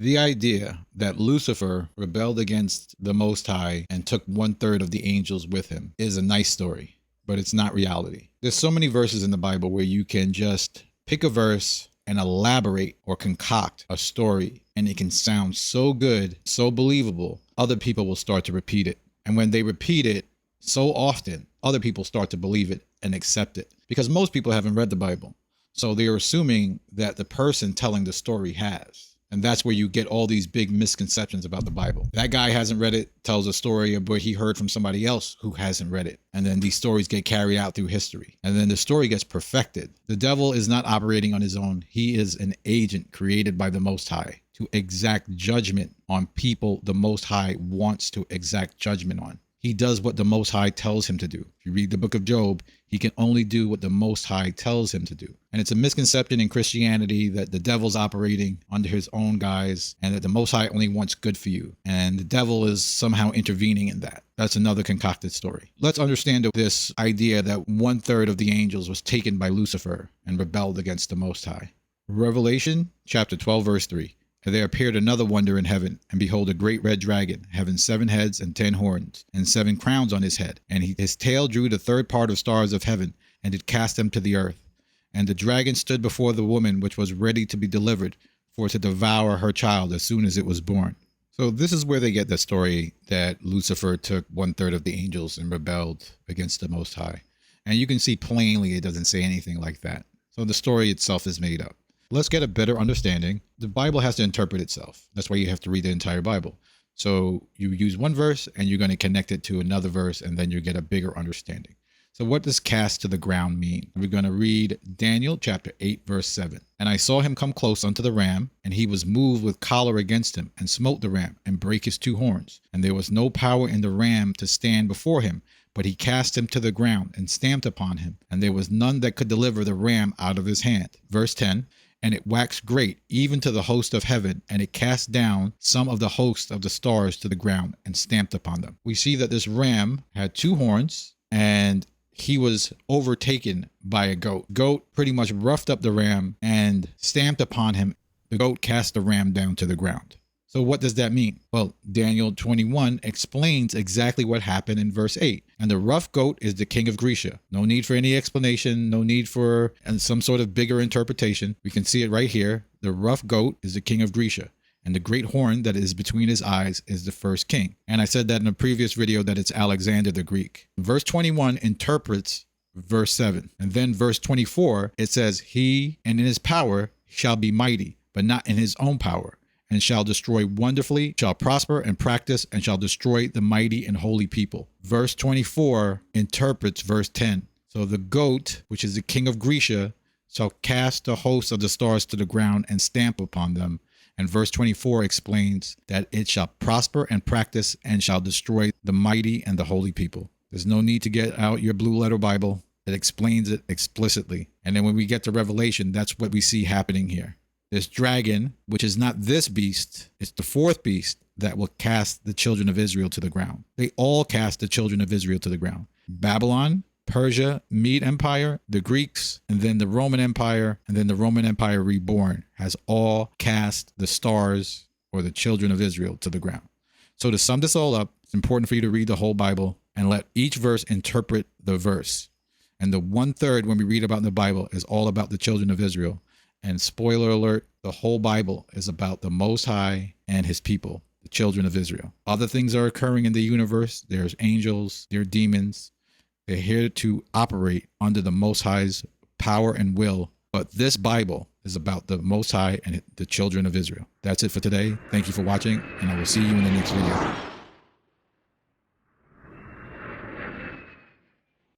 The idea that Lucifer rebelled against the Most High and took 1/3 of the angels with him is a nice story, but it's not reality. There's so many verses in the Bible where you can just pick a verse and elaborate or concoct a story, and it can sound so good, so believable, other people will start to repeat it. And when they repeat it so often, other people start to believe it and accept it, because most people haven't read the Bible. So they're assuming that the person telling the story has. And that's where you get all these big misconceptions about the Bible. That guy hasn't read it, tells a story of what he heard from somebody else who hasn't read it. And then these stories get carried out through history. And then the story gets perfected. The devil is not operating on his own. He is an agent created by the Most High to exact judgment on people the Most High wants to exact judgment on. He does what the Most High tells him to do. If you read the book of Job, he can only do what the Most High tells him to do. And it's a misconception in Christianity that the devil's operating under his own guise and that the Most High only wants good for you. And the devil is somehow intervening in that. That's another concocted story. Let's understand this idea that 1/3 of the angels was taken by Lucifer and rebelled against the Most High. Revelation chapter 12, verse 3. And there appeared another wonder in heaven, and behold, a great red dragon, having 7 heads and 10 horns, and 7 crowns on his head. And his tail drew the 3rd part of stars of heaven, and did cast them to the earth. And the dragon stood before the woman which was ready to be delivered, for to devour her child as soon as it was born. So this is where they get the story that Lucifer took 1/3 of the angels and rebelled against the Most High. And you can see plainly it doesn't say anything like that. So the story itself is made up. Let's get a better understanding. The Bible has to interpret itself. That's why you have to read the entire Bible. So you use one verse and you're going to connect it to another verse, and then you get a bigger understanding. So what does cast to the ground mean? We're going to read Daniel chapter 8, verse 7. And I saw him come close unto the ram, and he was moved with choler against him, and smote the ram, and brake his 2 horns. And there was no power in the ram to stand before him, but he cast him to the ground, and stamped upon him. And there was none that could deliver the ram out of his hand. Verse 10. And it waxed great, even to the host of heaven, and it cast down some of the host of the stars to the ground, and stamped upon them. We see that this ram had 2 horns, and he was overtaken by a goat. Goat pretty much roughed up the ram and stamped upon him. The goat cast the ram down to the ground. So what does that mean? Well, Daniel 21 explains exactly what happened in verse 8. And the rough goat is the king of Grecia. No need for any explanation, no need for some sort of bigger interpretation. We can see it right here. The rough goat is the king of Grecia. And the great horn that is between his eyes is the first king. And I said that in a previous video that it's Alexander the Greek. Verse 21 interprets verse 7. And then verse 24, it says, he and in his power shall be mighty, but not in his own power. And shall destroy wonderfully, shall prosper and practice, and shall destroy the mighty and holy people. Verse 24 interprets verse 10. So the goat, which is the king of Grecia, shall cast the host of the stars to the ground and stamp upon them. And verse 24 explains that it shall prosper and practice and shall destroy the mighty and the holy people. There's no need to get out your blue letter Bible. It explains it explicitly. And then when we get to Revelation, that's what we see happening here. This dragon, which is not this beast, it's the 4th beast that will cast the children of Israel to the ground. They all cast the children of Israel to the ground. Babylon, Persia, Mede Empire, the Greeks, and then the Roman Empire, and then the Roman Empire reborn has all cast the stars or the children of Israel to the ground. So to sum this all up, it's important for you to read the whole Bible and let each verse interpret the verse. And the 1/3 when we read about the Bible is all about the children of Israel. And spoiler alert, the whole Bible is about the Most High and his people, the children of Israel. Other things are occurring in the universe. There's angels, there are demons. They're here to operate under the Most High's power and will. But this Bible is about the Most High and the children of Israel. That's it for today. Thank you for watching, and I will see you in the next video.